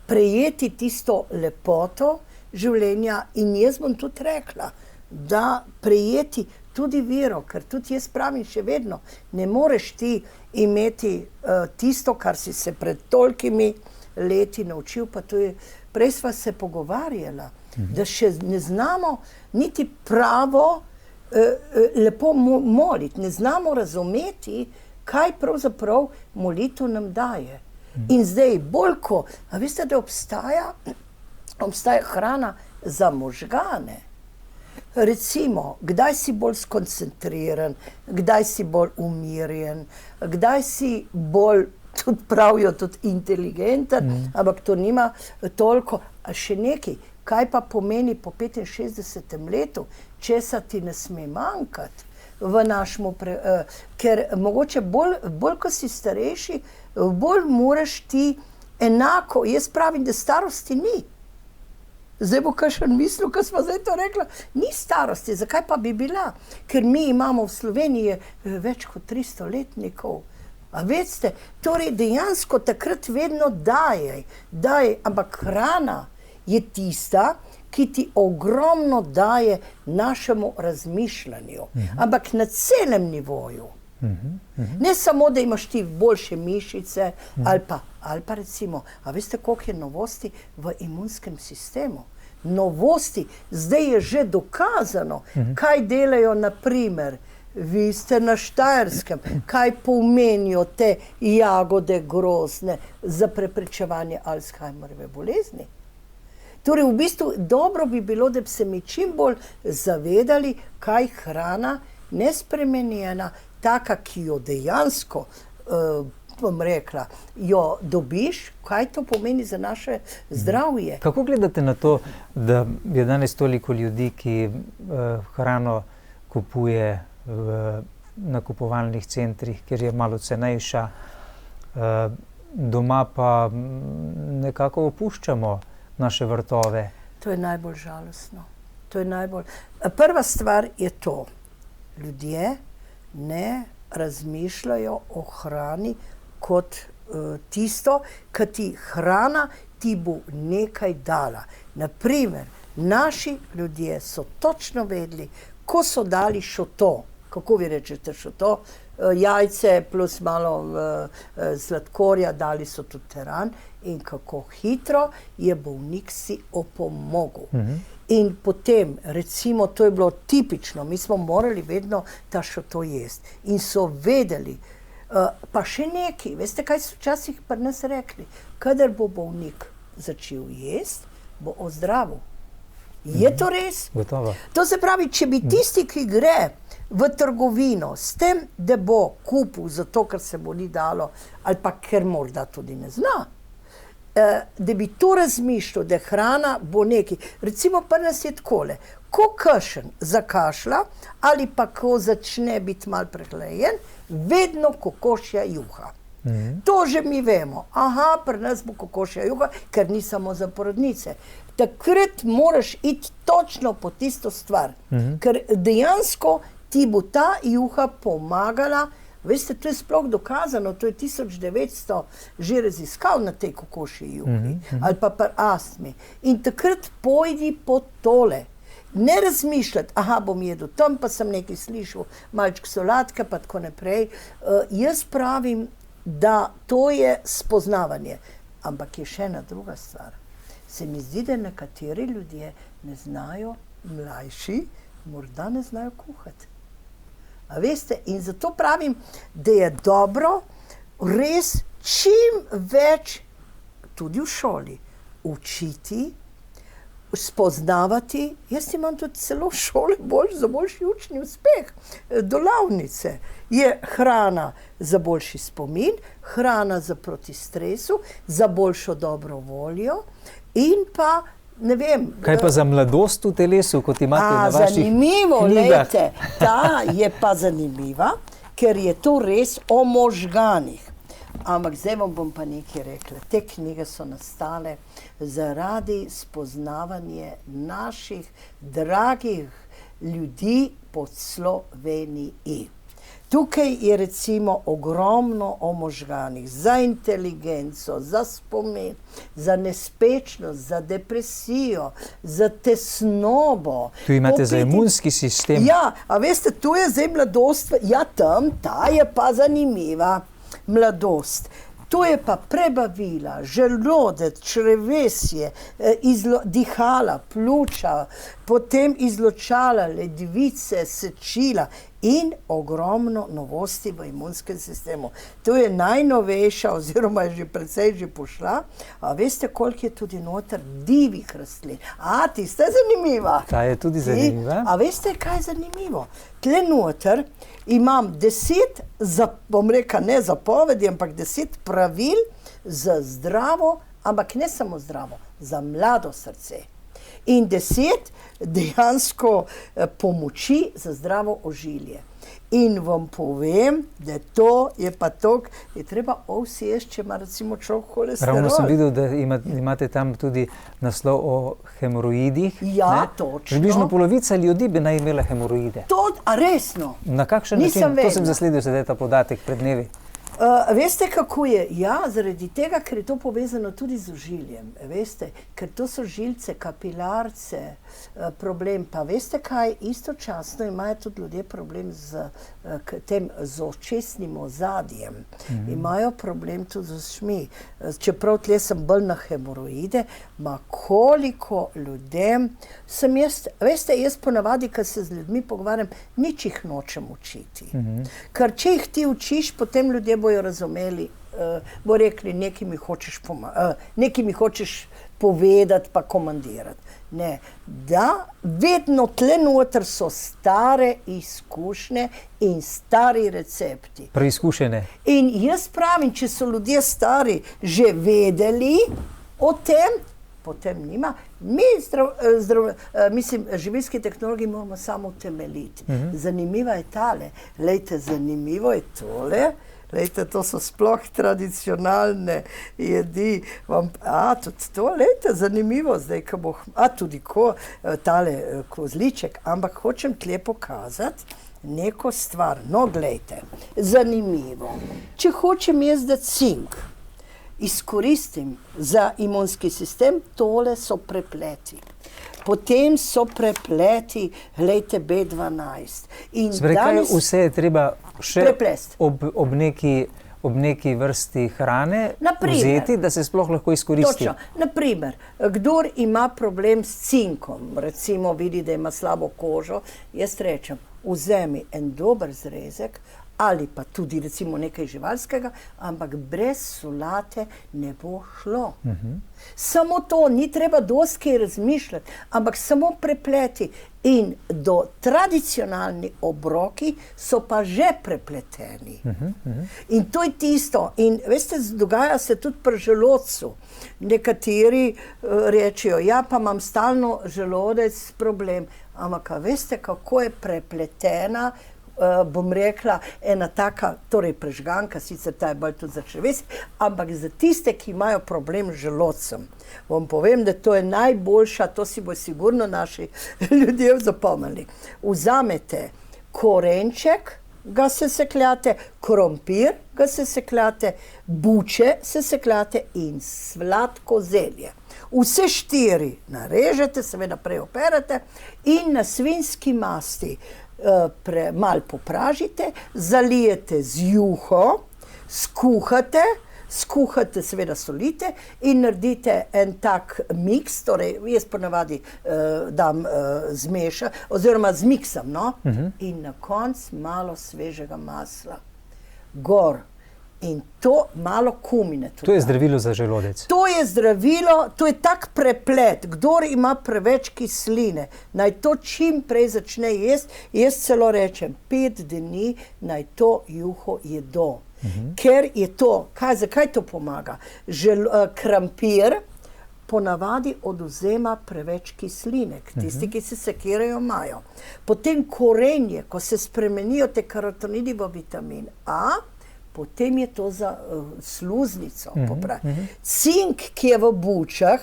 Prejeti tisto lepoto življenja in jaz bom tudi rekla, da prejeti tudi vero, ker tudi jaz pravim še vedno, ne moreš ti imeti tisto, kar si se pred tolikimi leti naučil, pa to je, prej sva se pogovarjala, da še ne znamo niti pravo lepo moliti, ne znamo razumeti, kaj pravzaprav molitev nam daje. In zdaj bolj ko, a veste, da obstaja hrana za možgane. Recimo, kdaj si bolj skoncentriran, kdaj si bolj umirjen, kdaj si bolj tudi pravijo, tudi inteligenten, ampak to nima toliko. A še nekaj, kaj pa pomeni po 65. letu, česa ti ne sme manjkati v našemu, ker mogoče bolj, ko si starejši, bolj moraš ti enako, jaz pravim, da starosti ni. Zdaj bo kakšen mislil, ko smo zdaj to rekla, ni starosti, zakaj pa bi bila? Ker mi imamo v Sloveniji več kot 300 letnikov. A veste, torej dejansko takrat vedno daj, ampak hrana je tista, ki ti ogromno daje našemu razmišljanju, ampak na celem nivoju. Ne samo, da imaš ti boljše mišice, ali pa recimo, a veste, koliko je novosti v imunskem sistemu? Novosti, zdaj je že dokazano, kaj delajo, naprimer, vi ste na Štajerskem, kaj pomenijo te jagode grozne za preprečevanje Alzheimerjeve bolezni. Torej, v bistvu dobro bi bilo, da bi se mi čim bolj zavedali, kaj hrana nespremenjena, taka, ki jo dejansko, bom rekla, jo dobiš, kaj to pomeni za naše zdravje. Kako gledate na to, da je danes toliko ljudi, ki hrano kupuje v nakupovalnih centrih, ker je malo cenejša, doma pa nekako opuščamo naše vrtove? To je najbolj žalostno. Prva stvar je to, ljudje ne razmišljajo o hrani kot tisto, ki ti hrana ti bo nekaj dala. Naprimer, naši ljudje so točno vedeli, ko so dali šoto, kako vi rečete šoto, jajce plus malo sladkorja, dali so tudi teran in kako hitro je bolnik si opomogel. In potem, recimo, to je bilo tipično, mi smo morali vedno ta šoto jesti in so vedeli, pa še nekaj, veste, kaj so včasih pri nas rekli, kadar bo bolnik začel jesti, bo ozdravil. Je to res? Gotovo. To se pravi, če bi tisti, ki gre v trgovino s tem, da bo kupil zato, ker se mu ni dalo, ali pa ker morda tudi ne zna, da bi to razmišljal, da hrana bo nekaj. Recimo pri nas je takole, ko kakšen zakašlja ali pa ko začne biti malo prehlajen, vedno kokošja juha. To že mi vemo. Aha, pri nas bo kokošja juha, ker ni samo za porodnice. Takrat moraš iti točno po tisto stvar, ker dejansko ti bo ta juha pomagala. Veste, to je sploh dokazano, to je 1900 že raziskav na tej kokošji juhi, ali pa pri astmi. In takrat pojdi po tole. Ne razmišljati, aha, bom jedel tam, pa sem nekaj slišal, malček soladka, pa tako naprej. Jaz pravim, da to je spoznavanje. Ampak je še ena druga stvar. Se mi zdi, da nekateri ljudje ne znajo, mlajši, morda ne znajo kuhati. A veste, in zato pravim, da je dobro res čim več, tudi v šoli, učiti, spoznavati. Jaz imam tudi celo v šoli za boljši učni uspeh. Delavnice je hrana za boljši spomin, hrana za proti stresu, za boljšo dobro voljo in pa ne vem. Kaj pa za mladost v telesu, kot imate na vaših zanimivo, knjigah? lejte, ta je pa zanimiva, ker je to res o možganih. Ampak zdaj vam bom pa nekaj rekla. Te knjige so nastale zaradi spoznavanja naših dragih ljudi po Sloveniji. Tukaj je recimo ogromno o možganih, za inteligenco, za spomin, za nespečnost, za depresijo, za tesnobo. Tu imate za imunski sistem. Ja, a veste, tu je zdaj mladost, ja tam, ta je pa zanimiva. Mladost. To je pa prebavila, želodec, črevesje, dihala, pljuča, potem izločala, ledvice, sečila in ogromno novosti v imunskem sistemu. To je najnovejša, oziroma je že precej že pošla. A veste, koliko je tudi noter divjih rastlin? Tista je zanimiva. Ta je tudi zanimiva. A veste, kaj je zanimivo? Tle noter imam 10, bom rekel, ne zapovedi, ampak 10 pravil za zdravo, ampak ne samo zdravo, za mlado srce. In 10 dejansko pomoči za zdravo ožilje. In vam povem, da to je pa to, je treba ovsjesti, če ima recimo človek holesterol. Ravno sem videl, da imate tam tudi naslov o hemoroidih. Ja, točno. Približno polovica ljudi bi naj imela hemoroide. A resno? Na kakšen način? To sem zasledil sedaj ta podatek pred dnevi. Veste, kako je? Ja, zaradi tega, ker je to povezano tudi z ožiljem. Veste, ker to so žilce, kapilarce, problem. Pa veste kaj, istočasno imajo tudi ljudje problem z očesnim ozadjem. Imajo problem tudi z očmi. Čeprav tle sem bolj na hemoroide, ma koliko ljudem sem jaz, veste, jaz ponavadi, kad se z ljudmi pogovarjam, nič jih nočem učiti. Ker če jih ti učiš, potem ljudje bojo razumeli, bo rekli, nekaj mi hočeš povedati pa komandirati. Ne, da vedno tle noter so stare izkušnje in stari recepti. Preizkušene. In jaz pravim, če so ljudje stari že vedeli o tem, potem nima. Mi, živilski tehnologi moramo samo utemeljiti. Zanimiva je tale. Lejte, zanimivo je tole. Lejte, to so sploh tradicionalne jedi. Tudi to, lejte, zanimivo zdaj, ko bo, tudi tale kozliček, ampak hočem tle pokazati neko stvar. No, glejte, zanimivo. Če hočem jaz dati cink, izkoristim za imunski sistem, tole so prepleti. Potem so prepleti, glejte, B12. Kaj vse je treba še preplest ob neki vrsti hrane vzeti, da se sploh lahko izkoristi? Točno. Naprimer, kdor ima problem s cinkom, recimo vidi, da ima slabo kožo, jaz rečem, vzemi en dober zrezek, ali pa tudi recimo nekaj živalskega, ampak brez solate ne bo šlo. Samo to, ni treba dosti razmišljati, ampak samo prepleti. In do tradicionalni obroki so pa že prepleteni. In to je tisto. In veste, dogaja se tudi pri želodcu. Nekateri rečejo, ja, pa imam stalno želodec problem. Ampak veste, kako je prepletena, bom rekla, ena taka, torej prežganka, sicer ta je bolj tudi za črevesje, ampak za tiste, ki imajo problem z želodcem. Vam povem, da to je najboljša, to si bo sigurno naši ljudje zapomnili. Vzamete korenček, ga sesekljate, krompir ga sesekljate, buče sesekljate in sladko zelje. Vse 4 narežete, seveda prej operete in na svinjski masti malo popražite, zalijete z juho, skuhate, seveda solite in naredite en tak miks, torej jaz ponavadi dam oziroma zmiksam, no? In na koncu malo svežega masla. Gor. In to malo kumine. To je zdravilo za želodec. To je zdravilo, to je tak preplet. Kdor ima preveč kisline, naj to čim prej začne jesti. Jaz celo rečem, 5 dni naj to juho jedo. Ker je to, zakaj to pomaga? Krompir ponavadi odvzema preveč kisline, tisti, ki se sekirajo, imajo. Potem korenje, ko se spremenijo te karotinidi v vitamin A, potem je to za sluznico. Cink, ki je v bučah,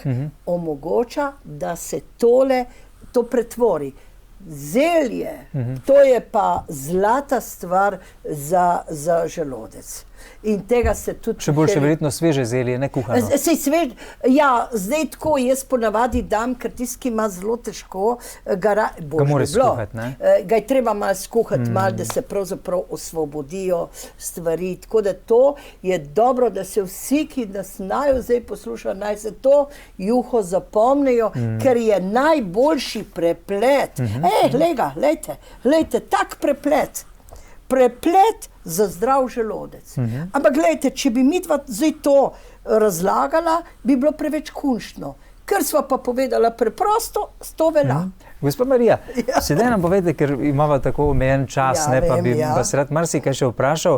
omogoča, da se to pretvori. Zelje, to je pa zlata stvar za želodec. In tega se tudi... Še boljše verjetno sveže zelje, ne kuhano. Ja, zdaj tako, jaz ponavadi dam, ker tisti, ki ima zelo težko, ga moraš skuhati, ne? Ga je treba malo skuhati, da se pravzaprav osvobodijo stvari. Tako da to je dobro, da se vsi, ki nas naj zdaj poslušajo, naj se to juho zapomnijo, ker je najboljši preplet. Glejte, tak preplet. preplet za zdrav želodec. Ampak gledajte, če bi midva zdaj to razlagala, bi bilo preveč končno. Ker sva pa povedala preprosto, to velja. Gospa Marija, sedaj nam povedete, ker imamo tako omejen čas, pa bi vas rad marsikaj še vprašal.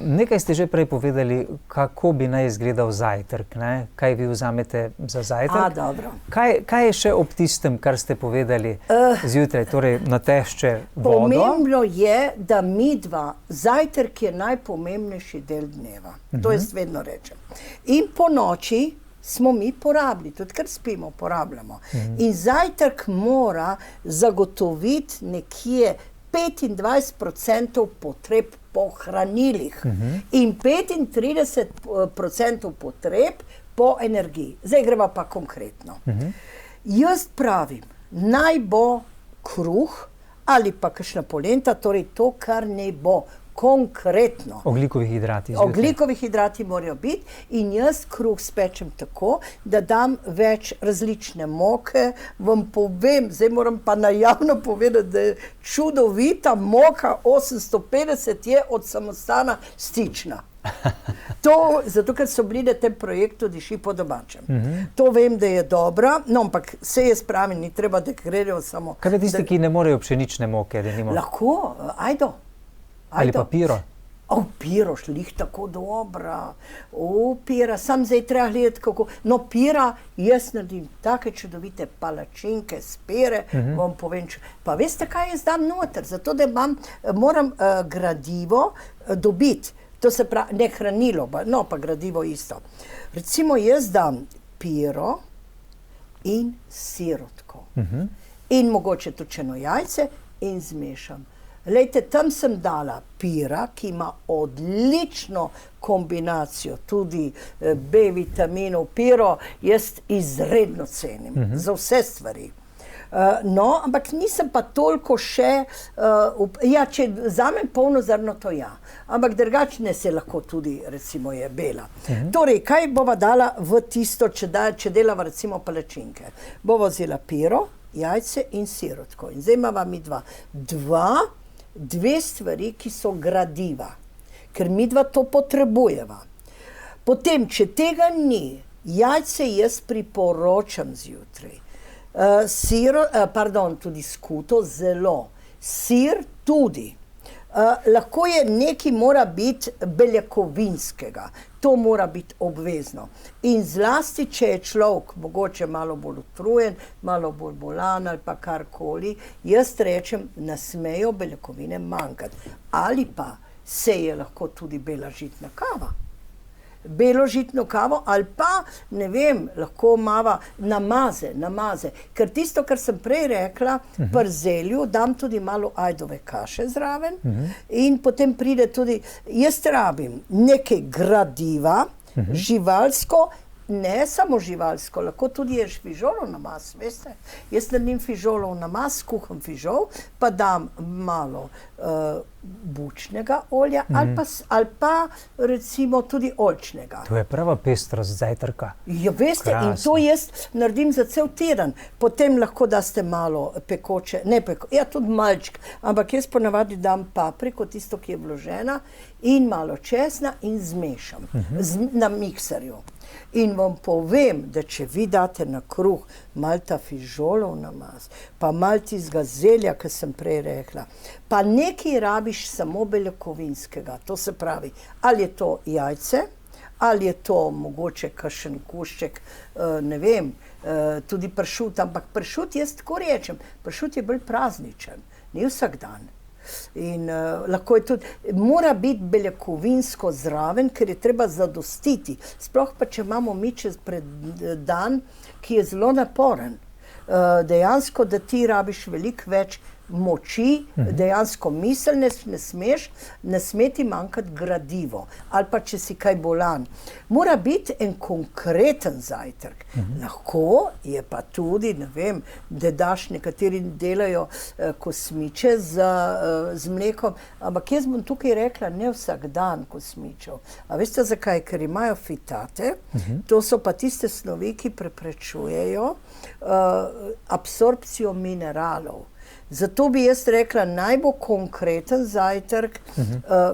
Nekaj ste že prej povedali, kako bi naj izgledal zajtrk, ne? Kaj vi vzamete za zajtrk? Dobro. Kaj je še ob tistem, kar ste povedali zjutraj, torej na tešče vodo? Pomembno je, da midva, zajtrk je najpomembnejši del dneva. To jaz vedno rečem. In po noči smo mi porabili, tudi ker spimo, porabljamo. In zajtrk mora zagotoviti nekje 25% potreb po hranilih in 35% potreb po energiji. Zdaj greva pa konkretno. Jaz pravim, naj bo kruh ali pa kakšna polenta, torej to, kar ne bo. Konkretno. Oglikovi hidrati. Oglikovi hidrati morajo biti in jaz kruh spečem tako, da dam več različne moke. Vam povem, zdaj moram pa najavno povedati, da je čudovita moka 850 je od samostana Stična. To, zato ker so bili na tem projektu Diši po domačem. To vem, da je dobra, no, ampak se jaz pravim, ni treba, da grejo samo... Kaj je tiste, ki ne morejo pšenične moke? Lahko, ajdo. Ali pa piro? Piro, šlih tako dobra. Pira, sam zdaj treba gledati kako. No, pira, jaz naredim take čudovite palačinke s pire, vam povem. Pa veste, kaj jaz dam noter? Zato, da moram gradivo dobiti. To se pravi, ne hranilo, no pa gradivo isto. Recimo jaz dam piro in sirotko. In mogoče točeno jajce in zmešam. Lejte, tam sem dala pira, ki ima odlično kombinacijo, tudi B-vitaminov. Piro jaz izredno cenim, za vse stvari. No, ampak nisem pa toliko še, če vzamem polno zrno, to ja. Ampak drugačne se lahko tudi, recimo, je bela. Torej, kaj bova dala v tisto, če delava recimo palačinke? Bova vzela piro, jajce in sirotko. In zdaj imava mi dve stvari, ki so gradiva, ker midva to potrebujeva. Potem, če tega ni, jajce jaz priporočam zjutraj. Tudi skuto, zelo. Sir tudi. Lahko je nekaj mora biti beljakovinskega. To mora biti obvezno. In zlasti, če je človek mogoče malo bolj utrujen, malo bolj bolan ali pa karkoli, jaz rečem, ne smejo beljakovine manjkati. Ali pa se je lahko tudi bela žitna kava. Belo žitno kavo ali pa, ne vem, lahko mava namaze. Ker tisto, kar sem prej rekla, pri zelju dam tudi malo ajdove kaše zraven in potem pride tudi, jaz rabim nekaj gradiva, živalsko, ne samo živalsko, lahko tudi je fižolov namaz, veste. Jaz naredim fižolov namaz, kuham fižol, pa dam malo bučnega olja ali pa recimo tudi oljčnega. To je prava pestrost zajtrka. Ja, veste, in to jaz naredim za cel teden. Potem lahko daste malo pekoče, tudi malček, ampak jaz ponavadi dam papriko, tisto, ki je vložena, in malo česna in zmešam na mikserju. In vam povem, da če vi date na kruh malo ta fižolov namaz, pa malo tistega zelja, ki sem prej rekla, pa nekaj rabiš samo beljakovinskega, to se pravi, ali je to jajce, ali je to mogoče kakšen košček, ne vem, tudi pršut, ampak pršut, jaz tako rečem, pršut je bolj prazničen, ni vsak dan. In lahko je tudi, mora biti beljakovinsko zraven, ker je treba zadostiti. Sploh pa, če imamo mi čez dan, ki je zelo naporen. Dejansko, da ti rabiš veliko več moči, dejansko miselnost ne sme ti manjkati gradivo. Ali pa, če si kaj bolan. Mora biti en konkreten zajtrk. Lahko je pa tudi, ne vem, da daš, nekateri delajo kosmiče z mlekom, ampak jaz bom tukaj rekla, ne vsak dan kosmičev. A veste zakaj? Ker imajo fitate, to so pa tiste snovi, ki preprečujejo absorpcijo mineralov. Zato bi jaz rekla, najbolj konkreten zajtrk,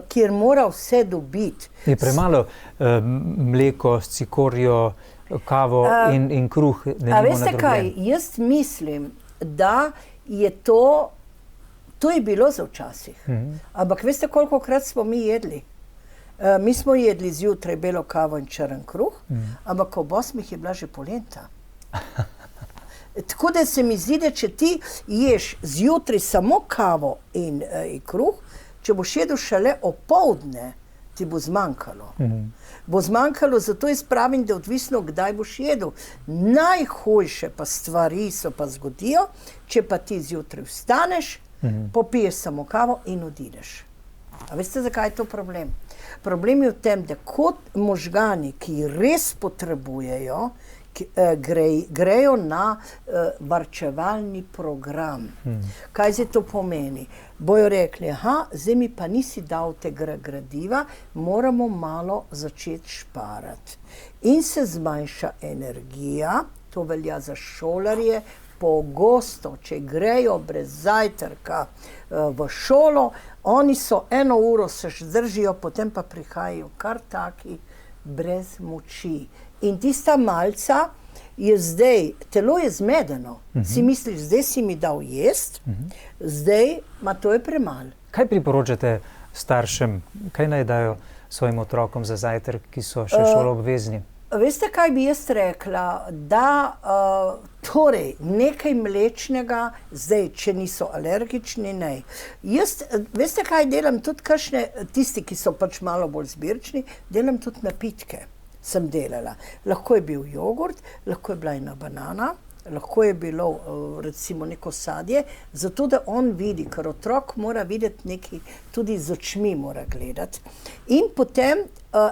kjer mora vse dobiti. Je premalo mleko s cikorjo, kavo in kruh. A veste kaj, jaz mislim, da je to je bilo za včasih. Ampak veste, kolikokrat smo mi jedli? Mi smo jedli zjutraj belo kavo in črn kruh, ampak ob 8 je bila že polenta. Tako da se mi zdi, da če ti ješ zjutraj samo kavo in kruh, če boš jedel šele opoldne, ti bo zmanjkalo. Bo zmanjkalo, zato jaz pravim, da odvisno, kdaj boš jedel. Najhujše pa stvari se pa zgodijo, če pa ti zjutraj vstaneš, popiješ samo kavo in odideš. A veste, zakaj je to problem? Problem je v tem, da kot možgani, ki res potrebujejo, grejo na varčevalni program. Kaj zdaj to pomeni? Bojo rekli, zdaj mi pa nisi dal tega gradiva, moramo malo začeti šparati. In se zmanjša energija, to velja za šolarje, pogosto, če grejo brez zajtrka v šolo, oni so 1 uro se zdržijo, potem pa prihajajo kar taki brez moči. In tista malca je zdaj, telo je zmedeno. Si misliš, zdaj si mi dal jest, zdaj, to je premalo. Kaj priporočate staršem, kaj naj dajo svojim otrokom za zajtrk, ki so še šoloobvezni? Veste, kaj bi jaz rekla? Da torej nekaj mlečnega, zdaj, če niso alergični, ne. Jaz, veste, kaj delam tudi kakšne, tisti, ki so pač malo bolj zbirčni, delam tudi napitke. Sem delala. Lahko je bil jogurt, lahko je bila ena banana, lahko je bilo recimo neko sadje, zato da on vidi, ker otrok mora videti nekaj, tudi z očmi mora gledati. In potem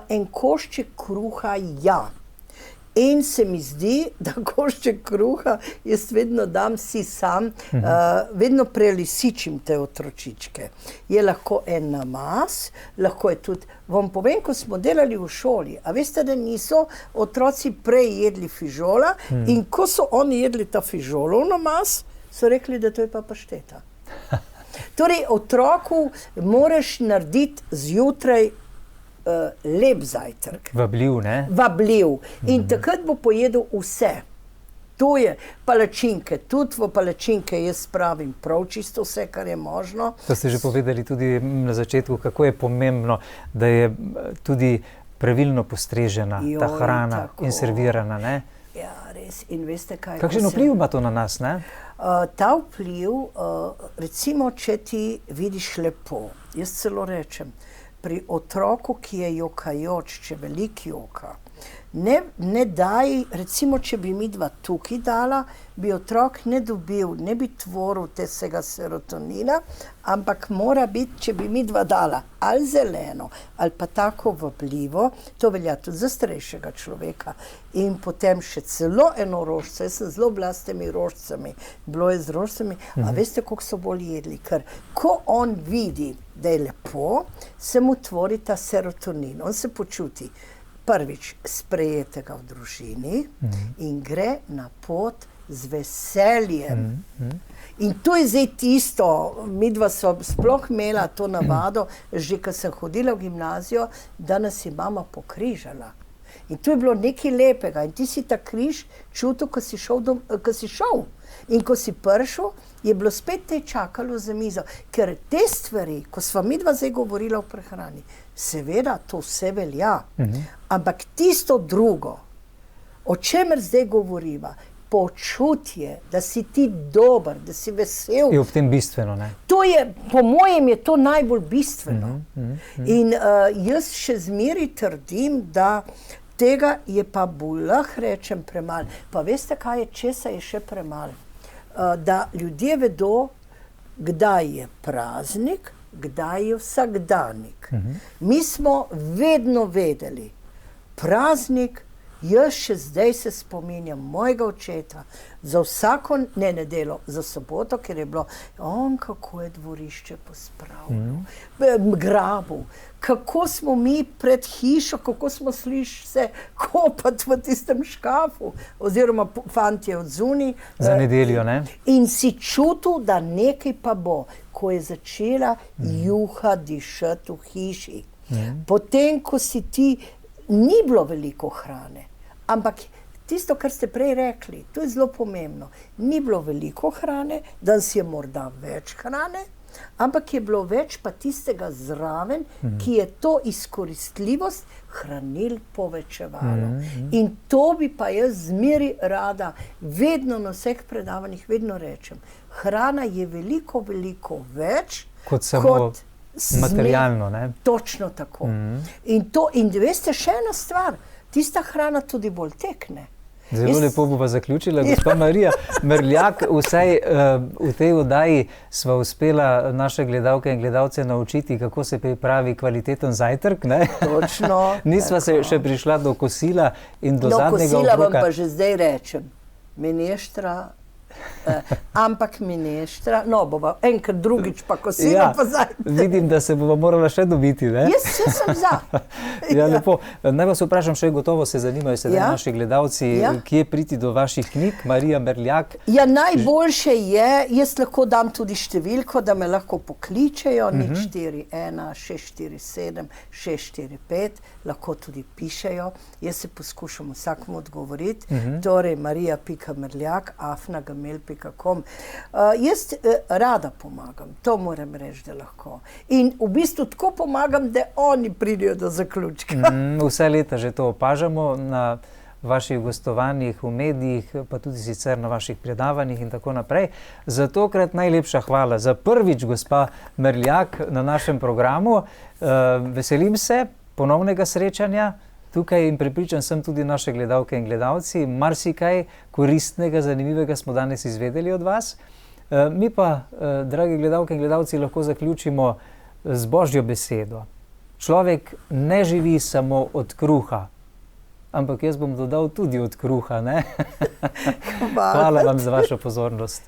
en košček kruha, In se mi zdi, da košček kruha jaz vedno dam si sam, vedno prelisičim te otročičke. Je lahko en namaz, lahko je tudi, vam povem, ko smo delali v šoli, a veste, da niso otroci prej jedli fižola in ko so oni jedli ta fižolov namaz, so rekli, da to je pa pašteta. Torej, otroku moraš narediti zjutraj lep zajtrk. Vabljiv, ne? Vabljiv. In takrat bo pojedel vse. To je palačinke. Tudi v palačinke jaz spravim prav čisto vse, kar je možno. To ste že povedali tudi na začetku, kako je pomembno, da je tudi pravilno postrežena ta hrana in servirana, ne? Ja, res. In veste kaj? Kakšen vpliv ima to na nas, ne? Ta vpliv, recimo, če ti vidiš lepo, jaz celo rečem, pri otroku, ki je jokajoč, če velik joka, ne daj, recimo, če bi mi dva tukaj dala, bi otrok ne dobil, ne bi tvoril tega serotonina, ampak mora biti, če bi mi dva dala, ali zeleno, ali pa tako vabljivo, to velja tudi za starejšega človeka. In potem še celo eno rožico, jaz sem zelo bila s temi rožicami, bilo je z rožicami, a veste, koliko so bolj jedli, ker ko on vidi, da je lepo, se mu tvori ta serotonin, on se počuti prvič sprejetega v družini in gre na pot z veseljem. In to je zdaj tisto, midva so sploh imela to navado, že ko sem hodila v gimnazijo, da nas je mama pokrižala. In to je bilo nekaj lepega. In ti si ta križ čutil, ko si šel. In ko si prišel, je bilo spet te čakalo za mizo. Ker te stvari, ko sva midva zdaj govorila o prehrani, seveda to vse velja, ampak tisto drugo, o čemer zdaj govoriva, počutje, da si ti dober, da si vesel. Je v tem bistveno, ne? To je, po mojem, je to najbolj bistveno. In jaz še zmeraj trdim, da tega je pa bolj, lahko rečem, premalo. Pa veste, kaj je, česa je še premalo? Da ljudje vedo, kdaj je praznik, kdaj je vsakdanik. Mi smo vedno vedeli, praznik Jaz še zdaj se spominjam mojega očeta za vsako nedeljo, za soboto, ker je bilo on, kako je dvorišče pospravljal, grabu, kako smo mi pred hišo, kako smo slišali se kopati v tistem škafu, oziroma fantje od zunaj. Za nedeljo, ne? In si čutil, da nekaj pa bo, ko je začela juha dišati v hiši. Potem, ko si ti, ni bilo veliko hrane, ampak tisto, kar ste prej rekli, to je zelo pomembno. Ni bilo veliko hrane, danes je morda več hrane, ampak je bilo več pa tistega zraven, ki je to izkoristljivost hranil povečevalo. In to bi pa jaz zmeri rada, vedno na vseh predavanjih, vedno rečem, hrana je veliko, veliko več kot samo materialno, ne? Točno tako. In veste, še ena stvar, tista hrana tudi bolj tekne. Zelo lepo bova zaključila, gospa Marija Merljak. Vsaj v tej oddaji sva uspela naše gledalke in gledalce naučiti, kako se pripravi kvaliteten zajtrk, ne? Točno. Nisva se še prišla do kosila in do zadnjega obroka. Kosila vam pa že zdaj rečem. Mineštra, ampak mineštra, no bova enkrat drugič pa kosila pa zajtrk. Vidim, da se bova morala še dobiti, ne? Jaz sem za. Lepo. Naj vas vprašam še, gotovo se zanimajo sedaj naši gledalci, kje priti do vaših knjig, Marija Merljak. Najboljše je, jaz lahko dam tudi številko, da me lahko pokličejo, 041 647 645, lahko tudi pišejo. Jaz se poskušam vsakmu odgovoriti, torej marija.merljak@gmail.com. Jaz rada pomagam, to moram reči, da lahko. In v bistvu tako pomagam, da oni pridejo do zaključka. Vse leta že to opažamo na vaših gostovanjih, v medijih, pa tudi sicer na vaših predavanjih in tako naprej. Za tokrat najlepša hvala. Za prvič, gospa Merljak, na našem programu. Veselim se ponovnega srečanja tukaj in prepričan sem tudi naše gledalke in gledalci. Marsikaj koristnega, zanimivega smo danes izvedeli od vas. Mi pa, dragi gledalke in gledalci, lahko zaključimo z Božjo besedo. Človek ne živi samo od kruha, ampak jaz bom dodal tudi od kruha, ne? Hvala vam za vašo pozornost.